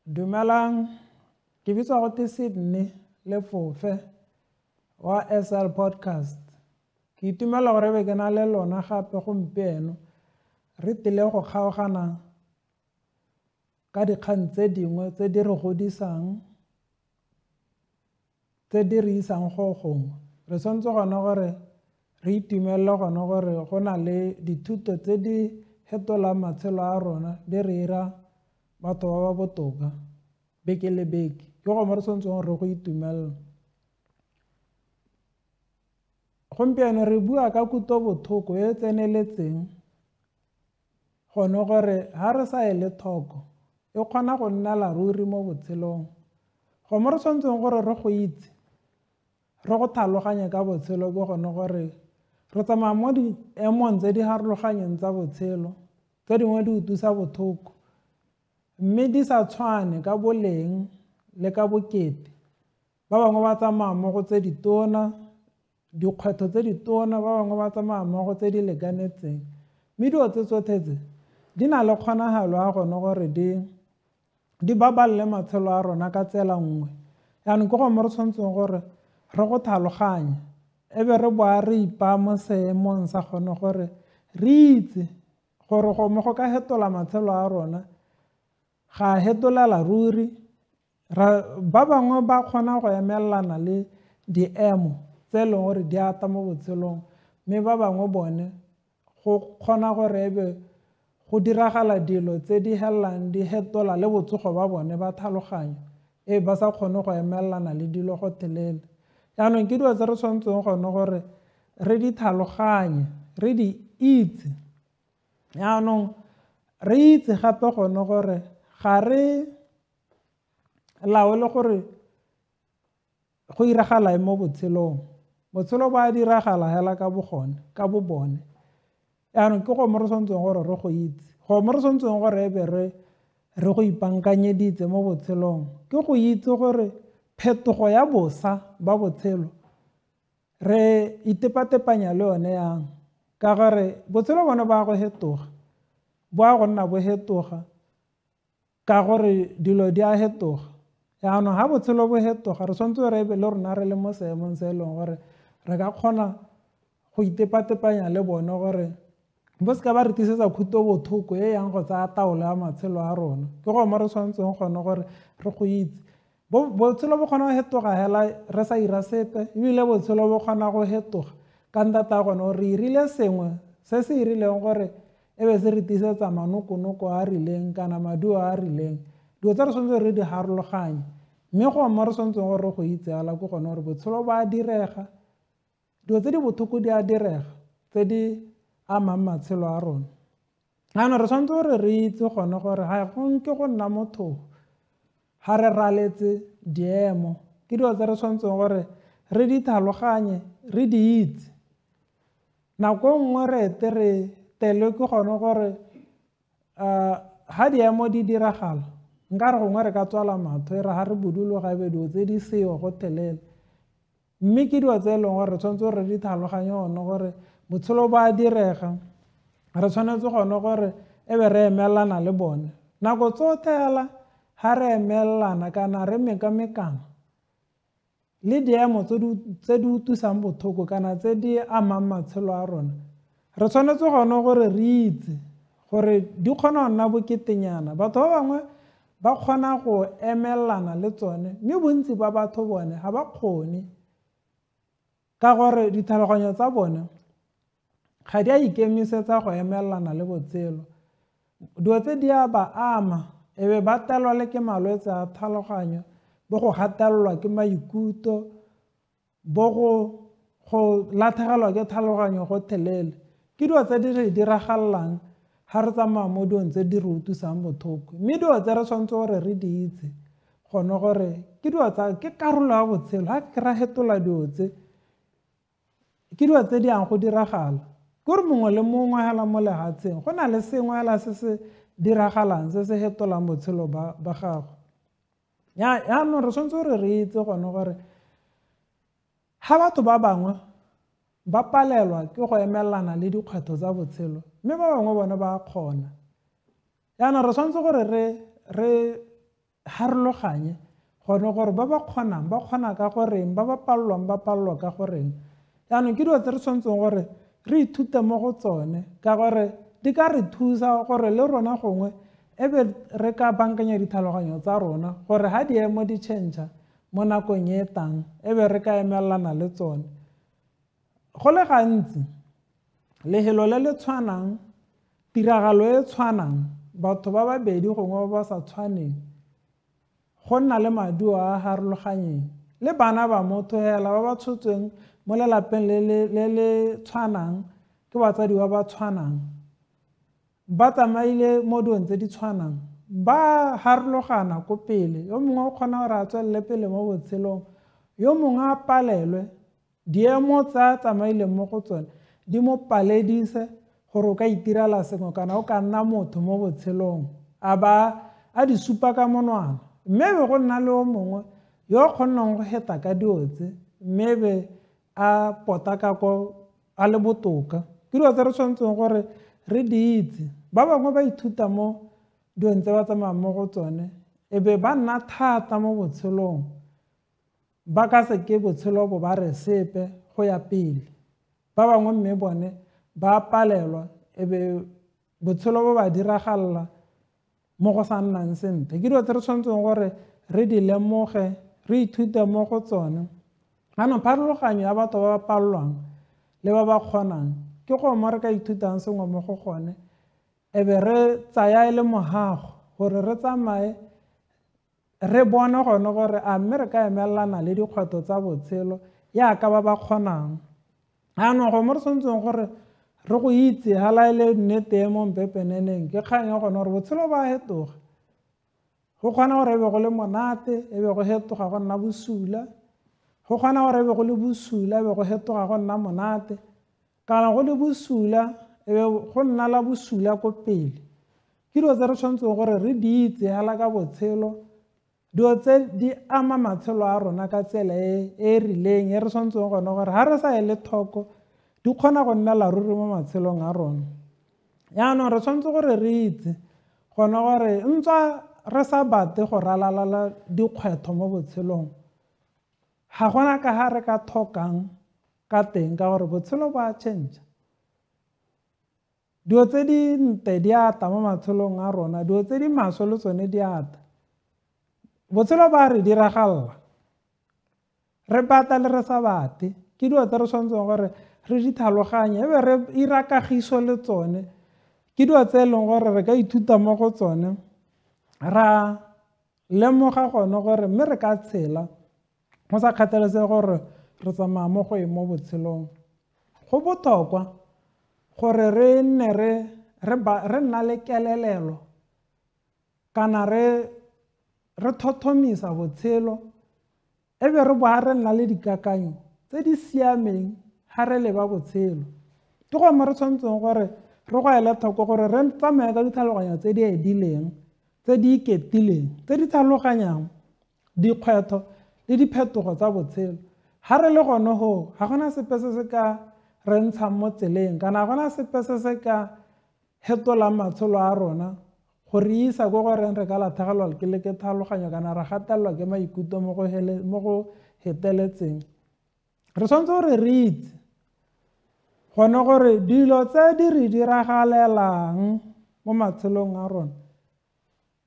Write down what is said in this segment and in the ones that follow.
Dumelang, ke bitswa go te Sydney le Fofe wa SL Podcast. Ke itumela gore be ke na le lona gape gompieno re tile go kgaogana ka dikgang tse dingwe tse di re godisang, tse di re isang go gongwe. Re tshwanetse gona gore re itumelele gona gore go na le dithuto tse di fetolang matshelo a rona di re 'ira batho ba ba botoka beke le beke. Ke go mo re tshwanetseng re go itumelela. Gompieno re bua ka kutlobotlhoko e e tseneletseng gone gore ha re sa ele tlhoko e kgona go nnela ruri mo botshelong. Go mo re tshwanetseng gore re go itse re go tlhaloganye ka botshelo ke gone gore re tsamaya mo diemong tse di farologaneng tsa botshelo, tse dingwe di utlwisa botlhoko mme di sa tshwane ka boleng le ka bokete. Ba bangwe ba tsamaya mo go tse ditona, dikgwetlho tse ditona, ba bangwe ba tsamaya mo go tse di lekanetseng. Mme dilo tse tsotlhe tse di na le kgonagalo ya gone gore di babalele matshelo a rona ka tsela nngwe. Yaanong ke go mo re tshwanetseng gore re go tlhaloganye e be re boa re ipaa mo seemong sa gone gore re itse gore go mo go ka fetola matshelo a rona ga a fetolela ruri. Ba bangwe ba kgona go emelelana le diemo tse e leng gore di ata mo botshelong, mme ba bangwe bone go kgona gore ebe go diragala dilo tse di felelang di fetola le botsogo ba bone ba tlhaloganyo e ba sa kgone go emelelana le dilo gotlhelele. Yaanong ke dilo tse re tshwanetseng gone gore re di tlhaloganye, re di itse. Yaanong re itse gape gone gore ga re laole gore go iragala mo botshelong. Botshelo bo a diragala fela ka bobone. Yaanong ke go mo re tshwanetseng gore re go itse, go mo re tshwanetseng gore ebe re go ipankanyeditse mo botshelong ke go itse gore phetogo ya bosa ba botshelo re itepatepanya le yone yang, ka gore botshelo bone ba go fetoga, bo a go nna bo fetoga ka gore dilo di a fetoga. Yaanong ga botshelo bo fetoga re tshwanetse re ebe le rona re le mo seemong se e leng gore re ka kgona go itepatepanya le bone gore bo seka ba re tlisetsa kutlobotlhoko e yang go tsaya taolo ya matshelo a rona. Ke go mo re tshwanetseng gone gore re go itse botshelo bo kgona go fetoga fela re sa 'ira sepe, ebile botshelo bo kgona go fetoga ka ntata ya gone gore re 'irile sengwe se se 'irileng gore e be se re tlisetsa manokonoko a a rileng kana maduo a a rileng. Dilo tse re tshwanetse re di farologanye, mme go mo re tshwanetseng gore re go itse ala ke gone gore botshelo ba a direga, dilo tse di botlhoko di a direga tse di amang matshelo a rona. Yaanong re tshwanetse gore re itse gone gore ga go nke go nna motlhofo ga re raletse diemo. Ke dilo tse re tshwanetseng gore re di tlhaloganye, re di itse. Nako nngwe re ete re telwe ke gone gore ga diemo di diragala nkare gongwe re ka tswala matho e re ga re buduluga ebe dilo tse di seo gotlhelele. Mme ke dilo tse e leng gore re tshwanetse gore re di tlhaloganye gone gore botshelo ba a direga, re tshwanetse gone gore e be re emelelana le bone nako tsotlhe fela. Ga re emelelana kana re mekamekana le diemo tse di utlwisang botlhoko kana tse di amang matshelo a rona, re tshwanetse gone gore re itse gore di kgona go nna boketenyana. Batho ba bangwe ba kgona go emelelana le tsone, mme bontsi ba batho bone ga ba kgone ka gore ditlhaloganyo tsa bone ga di a ikemisetsa go emelelana le botshelo. Dilo tse di a ba ama e be ba telwa le ke malwetse a tlhaloganyo, bo go gatelelwa ke maikutlo, bo go latlhegelwa ke tlhaloganyo gotlhelele. Ke dilo tse di re diragalelang ga re tsamaya mo dilong tse di re utlwisang botlhoko, mme dilo tse re tshwanetse gore re di itse gone gore ke karolo ya botshelo. Ga ke ra fetola dilo tse, ke dilo tse di yang go diragala. Ke gore mongwe le mongwe fela mo lefatsheng go na le sengwe fela se se diragalang se se fetolang botshelo ba gago. Yaanong re tshwanetse gore re itse gone gore ga batho ba bangwe ba palelwa ke go emelelana le dikgwetlho tsa botshelo, mme ba bangwe bone ba kgona. Yaanong re tshwanetse gore harologanye gone gore ba ba kgonang ba kgona ka goreng, ba ba palelwang ba palelwa ka goreng. Yaanong ke dilo tse re tshwanetseng gore re ithute mo go tsone ka gore di ka re thusa gore le rona gongwe ebe re ka bankanya ditlhaloganyo tsa rona gore ha diemo di change mo nakong e tang ebe re ka emelelana le tsone. Go le gantsi lehelo le le tshwanang, tiragalo e tshwanang, batho ba babedi gongwe ba ba sa tshwaneng, go nna le maduo a harologanyeng le bana ba motho hela ba ba tshotsweng mo lelapeng le le tshwanang ke batsadi ba ba tshwanang, ba tsamaile mo dilong tse di tshwanang, ba harologana ko pele. Yo mongwe o kgona gore a tswelele pele mo botshelong, yo mongwe a palelwe, diemo tsa tsamaile mo go tsone di mo paledise gore o ka itirela sengwe kana o ka nna motho mo botshelong a di supa ka monwana. Mme be go nna le o mongwe yo o kgonnang go heta ka diotse, mme be a pota ka ko a le botoka. Ke dilo tse re tshwanetseng gore re di itse. Ba bangwe ba ithuta mo dilong tse ba tsamayang mo go tsone e be ba nna thata mo botshelong, ba ka seke botshelo bo ba re sepe go ya pele. Ba bangwe mme bone ba palelwa e be botshelo bo ba diragalela mo go sa nnang sentle. Ke dilo tse re tshwanetseng gore re di lemoge, re ithute mo go tsone. Anong pharologanyo ya batho ba ba palelwang le ba ba kgonang ke go mo re ka ithutang sengwe mo go gone e be re tsaya e le mohago gore re tsamaye re bone gone gore a mme re ka emelelana le dikgwetlho tsa botshelo yaka ba ba kgonang. Anong go mo re tshwanetseng gore re go itse hala ile nnete mo mpepeneneng ke kgang ya gone gore botshelo ba hetoga, go kgona gore e be go le monate e be go hetoga go nna bosula, go kgona gore e be go le bosula e be go hetoga go nna monate, kana go le bosula e be go nna la bosula ko pele. Ke dilo tse re tshwanetseng gore re di itse hala ka botshelo, dilo tse di ama matshelo a rona ka tsela e rileng e re tshwanetseng gone gore ha re sa ele thoko di kgona go nnela ruri mo matshelong a rona. Yaanong re tshwanetse gore re itse gone gore ntswa re sa bate go ralala dikgwetlho mo botshelong, ga gona ka ha re ka thokang ka teng ka gore botshelo bo a change. Dilo tse di nte di ata mo matshelong a rona, dilo tse di maswe le tsone di ata. Botshelo ba re diragalela, re bata le re sa bate, ke dilo tse re tshwanetseng gore re di tlhaloganye e be re ira kagiso le tsone. Ke dilo tse e leng gore re ka ithuta mo go tsone, ra lemoga gone gore mme re ka tshela go sa kgathalesege gore re tsamaya mo go e mo botshelong. Go botlhokwa gore re nne re nna le kelelelo kana re thothomisa botshelo e be re boa re nna le dikakanyo tse di siameng ha re leba botshelo. Ke go mo re tshwanetseng gore re go ele thoko gore re tsamaye ka ditlhaloganyo tse di edileng, tse di iketileng, tse di tlhaloganyang dikgwetlho le diphetogo tsa botshelo. Ha re le gone go ga gona sepe se se ka re ntshang mo tseleng kana ga gona sepe se se ka hetolang matshelo a rona gore isa go goreng re ka latlhegelwa ke tlhaloganyo kana ra gatelelwa ke maikutlo mo go heteletseng. Re tshwanetse gore re itse gone gore dilo tse di re diragalelang mo matshelong a rona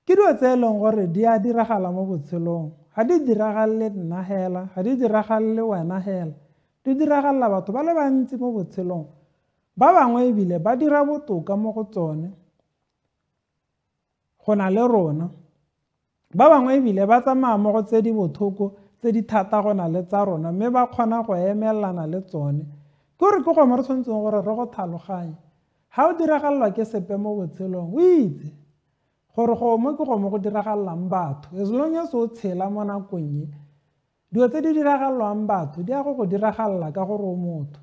ke dilo tse e leng gore di a diragala mo botshelong. Ga di diragalele nna hela, ga di diragalele wena hela, di diragalela batho ba le bantsi mo botshelong. Ba bangwe ebile ba dira botoka mo go tsone go na le rona, ba bangwe ebile ba tsamaya mo go tse di bothoko tse di thata go na le tsa rona mme ba kgona go emelelana le tsone. Ke gore ke gome re tshwanetseng gore re go tlhaloganye ga o diragalelwa ke sepe mo botshelong o itse gore gome ke gome go diragalelang batho, as long as o tshela mo nakong e dilo tse di diragalelang batho di a go diragalela ka gore o motho.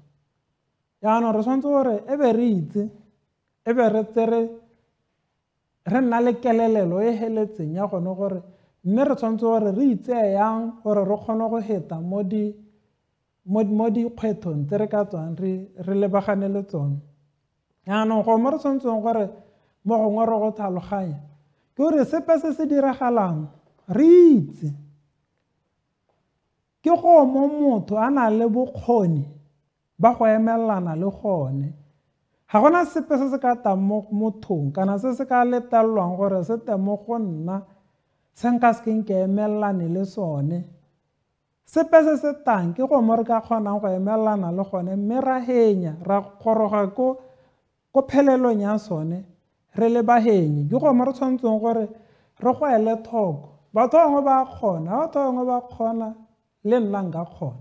Yaanong re tshwanetse gore e be re itse e be re tsere re nna le kelelelo e heletseng ya gone gore mme re tshwanetse gore re itseye yang gore re kgone go heta mo dikgwetlhong tse re ka tswang re lebagane le tsone. Yaanong go mo re tshwanetseng gore mo gongwe re go tlhaloganya ke gore sepe se se diragalang re itse ke go mo motho a na le bokgoni ba go emelana le gone. Ga gona sepe se se ka tang mo mothong kana se se ka letelelwang gore se te mo go nna se nka se ke emelelane le sone. Sepe se se tang ke go mo re ka kgonang go emelelana le gone mme ra henya ra goroga ko phelelong ya sone re le bahenyi. Ke go mo re tshwantseng gore re go ele thoko. Batho ba bangwe ba kgona, ha batho ba bangwe ba kgona le nna nka kgona.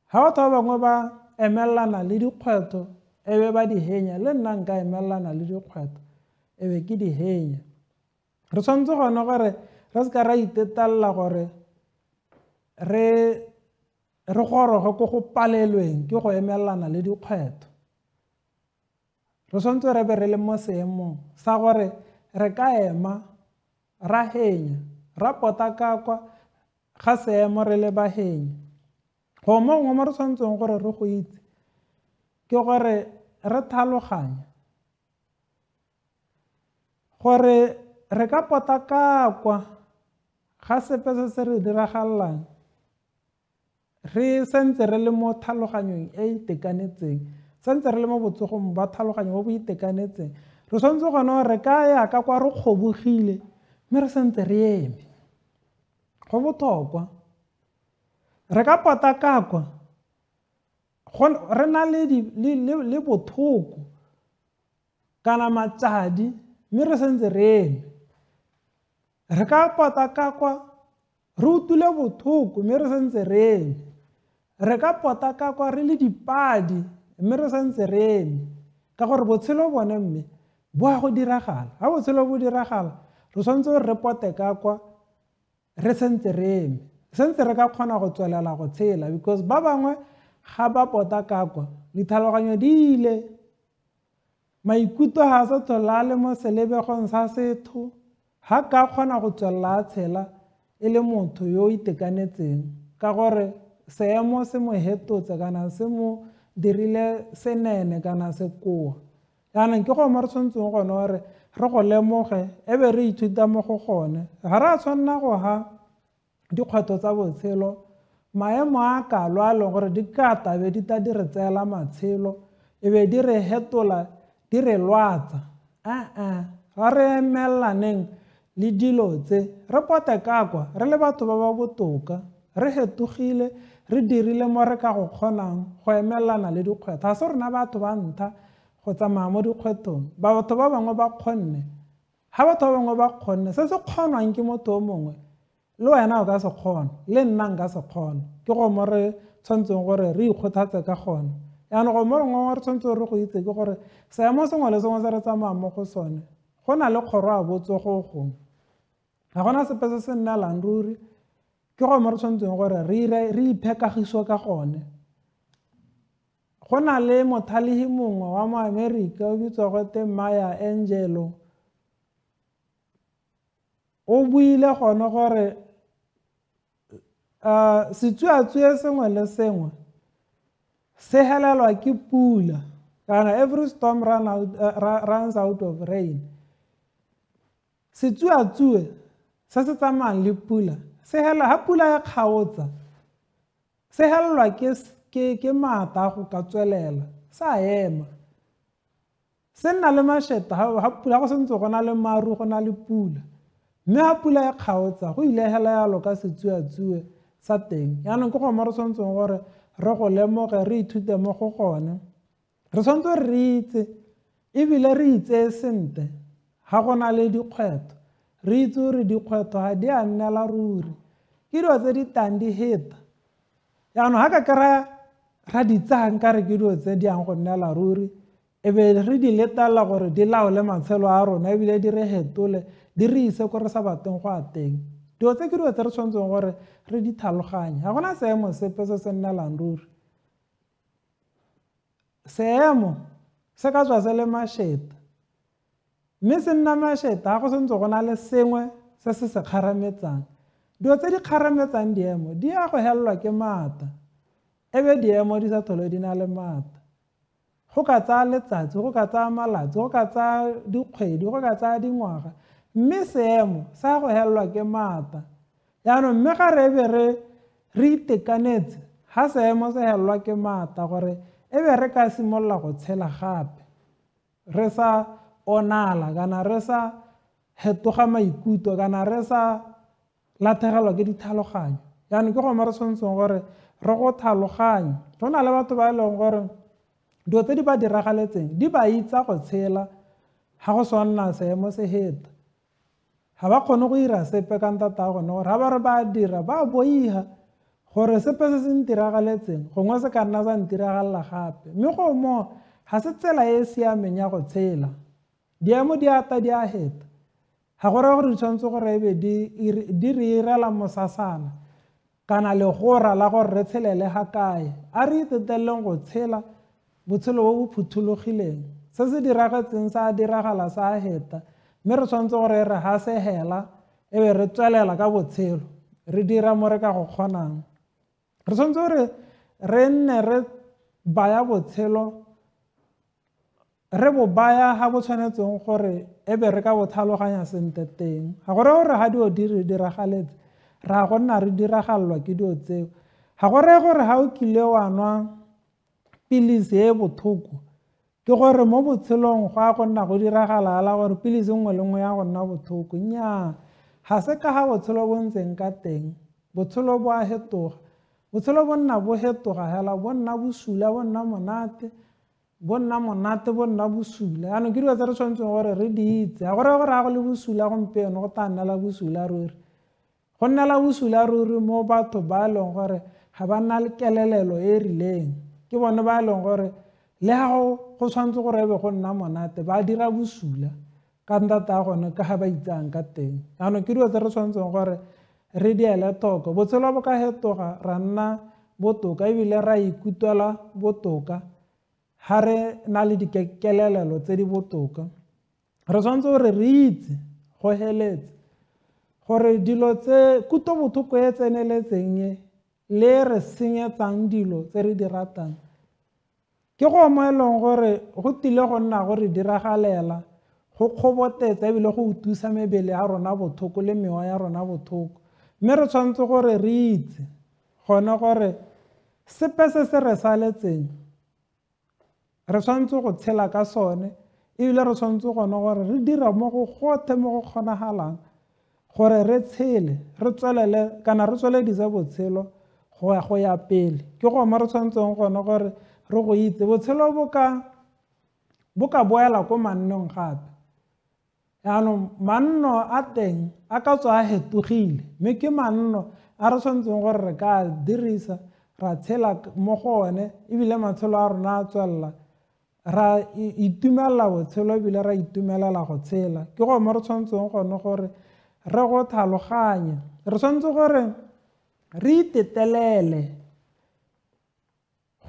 Ha batho ba bangwe ba emelelana le dikgwetlho ebe ba di henya, le nna nka emelelana le dikgwetlho ebe ke di henya. Re tshwanetse gone gore re se ka ra itetelela gore re goroge ko go palelweng ke go emelelana le dikgwetlho. Re tshwanetse re be re le mo seemong sa gore re ka ema ra henya ra potakakwa ga seemo re le bahenyi. Go mongwe mo re tshwanetseng gore re go itse ke gore re tlhaloganye gore re ka potakakwa ga sepe se se re diragalelang re sentse re le mo tlhaloganyong e itekanetseng, sentse re le mo botsogong ba tlhaloganyo bo bo itekanetseng. Re tshwanetse gone gore re ka ya ka kwa re kgobogile mme re sentse re eme. Go botlhokwa re ka potakakwa re na le bothoko kana matšadi mme re sentse re eme. Re ka potakakwa re utule bothoko mme re sentse re eme. Re ka potakakwa re le dipadi mme re sentse re eme, ka gore botshelo bone mme bo a go diragala. Ha botshelo bo diragala re tshwanetse gore re potakakwa re sentse re eme, sentse re ka kgona go tswelela go tshela, because ba bangwe ga ba potakakwa ditlhaloganyo di ile, maikutlo ga a sa tlhole a le mo selebegong sa setho, ga ka kgona go tswelela a tshela e le motho yo o itekanetseng ka gore seemo se mo hetotse kana se mo dirile senene kana sekoa. Yaanong ke go mo re tshwanetseng gone gore re go lemoge ebe re ithuta mo go gone. Ga re a tshwanela go ha dikgwetlho tsa botshelo maemo a kalo a leng gore di ka tabe di ta di re tseela matshelo ebe di re hetola di re lwatsa. Ga re emelaneng le dilo tse re potakakwa re le batho ba ba botoka, re hetogile, re dirile mo re ka go kgonang go emelelana le dikgwetlho. Ga se rona batho ba ntlha go tsamaya mo dikgwetlhong, batho ba bangwe ba kgonne. Ga batho ba bangwe ba kgonne, se se kgonwang ke motho o mongwe le wena o ka se kgona, le nna nka se kgona. Ke go mo re tshwanetseng gore re ikgothatse ka gone. Yaanong go mo rengwe re tshwanetse re go itse ke gore seemo sengwe le sengwe se re tsamaya mo go sone go na le kgoro a botsogo gongwe. Ga gona sepe se se nnelang ruri, ke go mo re tshwanetseng gore re iphe kagiso ka gone. Go na le mothalegi mongwe wa mo Amerika o bitswa gote Maya Angelou, o buile gone gore setsuatsue sengwe le sengwe se helelwa ke pula kana every storm runs out of rain. Setsuatsue se se tsamayang le pula se hela, ha pula ya kgaotsa se helelwa ke maata go ka tswelela, sa ema. Se nna le mašeta ha pula go sentse go na le maru, go na le pula, mme ha pula ya kgaotsa go ile hela yalo ka setsuatsue sa teng. Yaanong ke go mo re tshwanetseng gore re go lemoge, re ithute mo go gone. Re tshwanetse re itse ebile re itseye sentle ga go na le dikgwetlho, re itse gore dikgwetlho ga di a nnela ruri, ke dilo tse di tang di heta. Yaanong ga ka kry-a ra di tsayang ka re ke dilo tse di yang go nnela ruri, ebe re di letelela gore di laole matshelo a rona ebile di re hetole, di re ise ko re sa bateng go a teng. Dilo tse ke dilo tse re tshwanetseng gore re di tlhaloganye. Ga gona seemo sepe se se nnelang ruri. Seemo se ka tswa se le mašeta, mme se nna mašeta ga go sentse go na le sengwe se se se kgarametsang. Dilo tse di kgarametsang diemo di ya go helelwa ke maata, ebe diemo di sa tlhole di na le maata. Go ka tsaya letsatsi, go ka tsaya malatsi, go ka tsaya dikgwedi, go ka tsaya dingwaga, mme seemo sa go helelwa ke maata yaanong mme ga re be re itekanetse ga seemo se helelwa ke maata gore e be re ka simolola go tshela gape re sa onala kana re sa hetoga maikutlo kana re sa latlhegelwa ke ditlhaloganyo yaanong ke gome re tshwanetseng gore re go tlhaloganye go na le batho ba e leng gore dilo tse di ba diragaletseng di ba itsa go tshela ga go swanna seemo se heta ga ba kgone go ira sepe ka ntata gone gore ga ba re ba dira ba boiga gore sepe se se ntiragaletseng gongwe se ka nna sa ntiragalela gape mme go mo ga se tsela e e siameng ya go tshela diemo di ata di a heta ga gore gore di tshwanetse gore ebe di re irela mosasana kana legora la gore re tshelele ga kae a re iteteleleng go tshela botshelo bo bo phuthulogileng se se diragetseng sa diragala sa heta mme re tshwanetse gore re ga se hela e be re tswelela ka botshelo re dira mo re ka go kgonang re tshwanetse gore re nne re baya botshelo re bo baya ga bo tshwanetseng gore e be re ka bo tlhaloganya sentle teng ga gore gore ga dio di re diragaletse ra go nna re diragalelwa ke dio tseo ga gore gore ga o kile wa nwa pilisi e bothoko ke gore mo botshelong go a go nna go diragala la gore pilisi nngwe le nngwe ya go nna bothoko nnyaa ga se ka ga botshelo bo ntseng ka teng botshelo bo a hetoga botshelo bo nna bo hetoga hela bo nna bosula bo nna monate bo nna bosula yaanong ke dilo tse re tshwanetseng gore re di itse ga gore gore ga go le bosula gompieno go tla nnela bosula ruri go nnela bosula ruri mo batho ba e leng gore ga ba nna le kelelelo e e rileng ke bone ba e leng gore le ga go tshwanetse gore ebe go nna monate ba dira bosula ka ntata gone ka ga ba itsang ka teng yaanong ke dilo tse re tshwanetseng gore re di ele toko botshelo bo ka hetoga ra nna botoka ebile ra ikutlwela botoka ga re na le dikelelelo tse di botoka re tshwanetse gore re itse go heletse gore dilo tse kutlobotlhoko e tseneletseng e le re senyetsang dilo tse re di ratang ke go mo e leng gore go tile go nna gore diragalela go kgobotetsa ebile go utusa mebele ya rona bothoko le mewa ya rona bothoko mme re tshwanetse gore re itse gone gore sepe se se re saletseng re tshwanetse go tshela ka sone ebile re tshwanetse gone gore re dira mo go gothe mo go kgonagalang gore re tshele re tswelele kana re tsweledise botshelo go ya pele ke gome re tshwanetseng gone gore re go itse botshelo bo ka boela ko mannong gape yaanong manno a teng a ka tswa a hetogile mme ke manno a re tshwanetseng gore re ka dirisa ra tshela mo go one ebile matshelo a rona a tswelela ra itumelela botshelo ebile ra itumelela go tshela ke gome re tshwanetseng gone gore re go tlhaloganye re tshwanetse gore re itetelele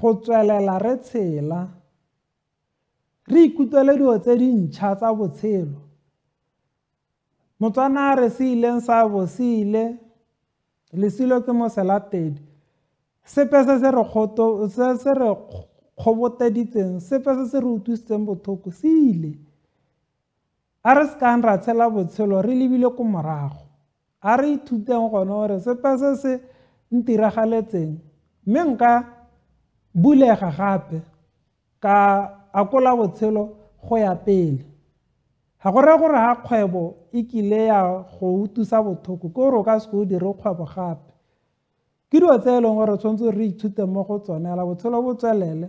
go tswelela re tshela re ikutlwele dilo tse dintšha tsa botshelo Motswana re se ileng sa bo se ile lesilo ke moselatedi sepe se se re kgoboteditseng sepe se se re utlwisitseng bothoko se ile a re se kang ra tshela botshelo re lebile ko morago a re ithuteng gone gore sepe se se ntiragaletseng mme nka bulega gape ka akola botshelo go ya pele ga gore gore ga kgwebo e kile ya go utusa bothoko ke gore o ka se go dire kgwebo gape ke dilo tse e leng gore tshwanetse re ithute mo go tsonela botshelo bo tswelele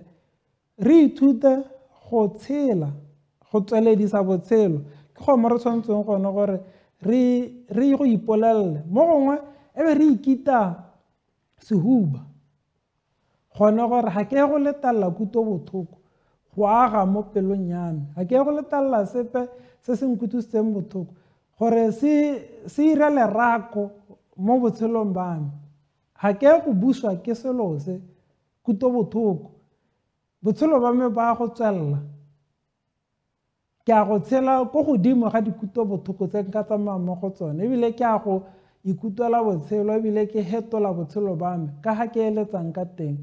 re ithute go tshela go tsweledisa botshelo ke gome re tshwanetseng gone gore re go ipolelele mo gongwe e be re ikita sehuba gone gore ga ke go letalela kuto bothoko go aga mo pelong ya me ga ke go letalela sepe se se nkutlwisitseng bothoko gore se ire lerako mo botshelong ba me ga ke go buswa ke selo se kuto bothoko botshelo ba me ba go tswelela ke a go tshela ko godimo ga dikuto bothoko tse nka tsamaya mo go tsone ebile ke a go ikutlwela botshelo ebile ke hetola botshelo ba me ka ga ke eletsang ka teng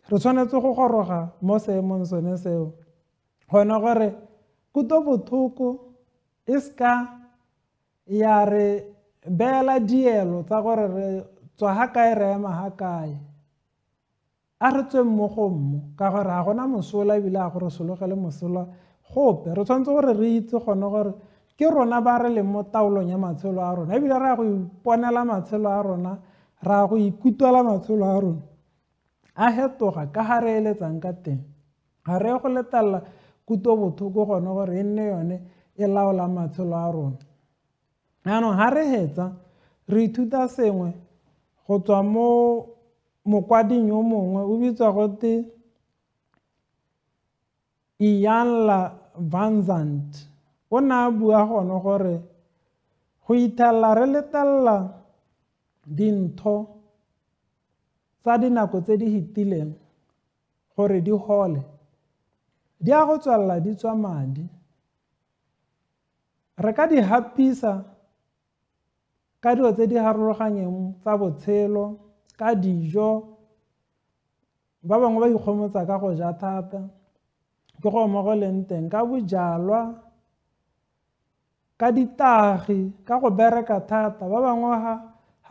re tshwanetse go goroga mo seemong sone seo gone gore kuto bothoko e ska ya re beela dielo tsa gore re tswa ha kae re ema ha kae. A re tsweng mo go mmo ka gore ga gona mosola ebile a gore sologele mosola gope. Re tshwanetse gore re itse gone gore ke rona ba re leng mo taolong ya matshelo a rona ebile re ya go iponela matshelo a rona, re ya go ikutlwela matshelo a rona a hetoga ka ga re eletsang ka teng. Ga re go letella kuto bothoko gone gore e nne yone e laola matshelo a rona. Yaanong ga re hetsa re ithuta sengwe go tswa mo mokwading yo mongwe o bitswa gote Iyanla Vanzant. O ne a bua gone gore go ithelela re letella dintho tsa dinako tse di hitileng gore di gole di a go tswalela di tswa madi. Re ka di hapisa ka dilo tse di harologanyeng tsa botshelo, ka dijo. Ba bangwe ba ikgomotsa ka go ja thata, ke go mo go leng teng, ka bojalwa, ka ditagi, ka go bereka thata. Ba bangwe ga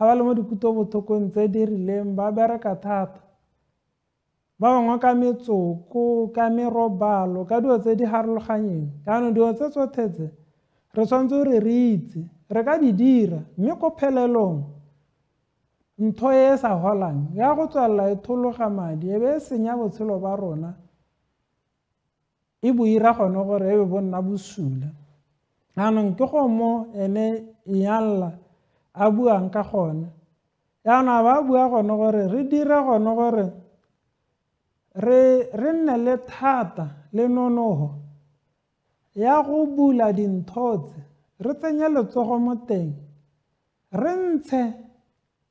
ba le mo dikutlwelobotlhokong tse di rileng ba bereka thata. Ba bangwe ka metsoko, ka merobalo, ka dilo tse di harologanyeng. Jaanong dilo tse tsotlhe tse re tshwanetse gore re itse re ka di dira, mme ko phelelong ntho e sa golang ya go tswalela e thologa madi e be e senya botshelo ba rona, e bo ira gone gore e be bo nna bosula. Jaanong ke go mo ene Iyanla a buang ka gone. Jaanong ba bua gone gore re dire gone gore re nne le thata le nonogo ya go bula dintho tse, re tsenye letsogo mo teng, re ntshe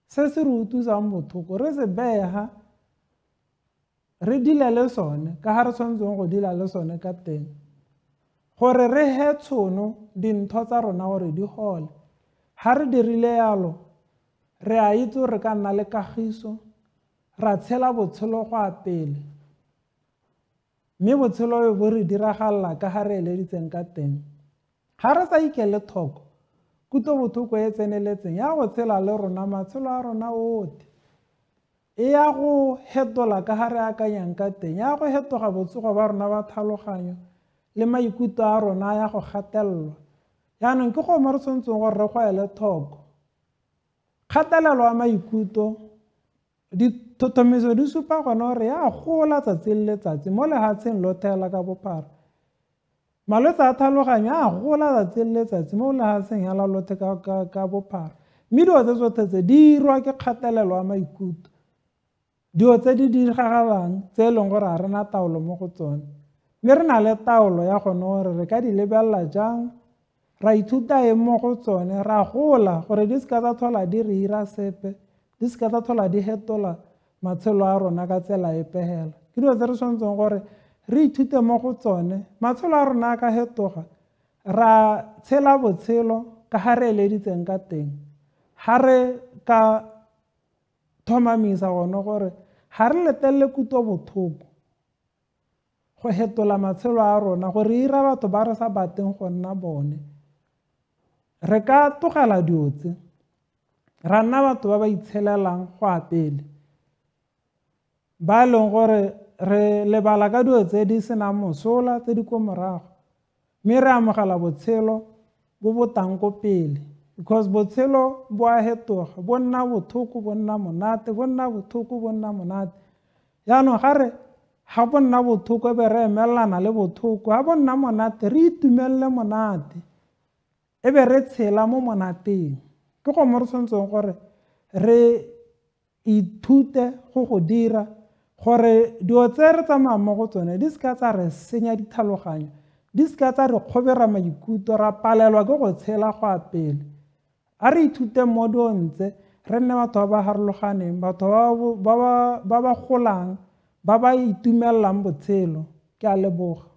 se se re utlwisang bothoko, re se bega, re dila le sone ka ga re tshwanetseng go dila le sone ka teng, gore re he tshono dintho tsa rona gore di gole. Ga re dirile yalo re a itse re ka nna le kagiso, ra tshela botshelo go a pele, mme botshelo bo re diragalela ka ga re eleditseng ka teng. Ga re sa ikele thoko kuto bothoko e tseneletseng ya go tshela le rona matshelo a rona otlhe, e ya go hetola ka ga re akanyang ka teng, ya go hetoga botsogo ba rona ba tlhaloganyo le maikutlo a rona ya go gatelelwa. Yaanong ke go mo re tshwanetseng gore re go ele thoko. Kgatelelo ya maikutlo, dithothomiso di supa gone gore ya gola tsatsi le letsatsi mo lehatsheng lotlhe la ka bophara. Malwetse a tlhaloganyo a gola tsatsi le letsatsi mo lehatsheng ya la lotlhe ka bophara, mme dilo tse tsotlhe tse di irwa ke kgatelelo ya maikutlo, dilo tse di diragalang tse e leng gore ga rena taolo mo go tsone. Mme re na le taolo ya gone gore re ka di lebelela jang, ra ithuta eng mo go tsone, ra gola gore di seka tsa tlhola di re ira sepe, di seka tsa tlhola di hetola matshelo a rona ka tsela e pegela. Ke dilo tse re tshwanetseng gore re ithute mo go tsone. Matshelo a rona a ka hetoga, ra tshela botshelo ka ga re eleditseng ka teng, ga re ka thomamisa gone gore ga re letelele kuto bothoko go hetola matshelo a rona, gore ira batho ba re sa bateng go nna bone. Re ka tlogela dilo tse, ra nna batho ba ba itshelelang go a pele, ba e leng gore re lebala ka dilo tse di senang mosola tse di ko morago, mme re amogela botshelo bo botang ko pele, because botshelo bo a hetoga, bo nna bothoko bo nna monate, bo nna bothoko bo nna monate. Yaanong ga bo nna bothoko e be re emelelana le bothoko, ga bo nna monate re itumelele monate, e be re tshela mo monateng. Ke go mo re tshwanetseng gore re ithute go dira gore dilo tse re tsamayang mo go tsone di seka tsa re senya ditlhaloganyo, di seka tsa re kgobera maikutlo, ra palelwa ke go tshela go a pele. A re ithute mo dilong tse, re nne batho ba ba harologaneng, batho ba ba golang, ba ba itumelelang botshelo. Ke a leboga.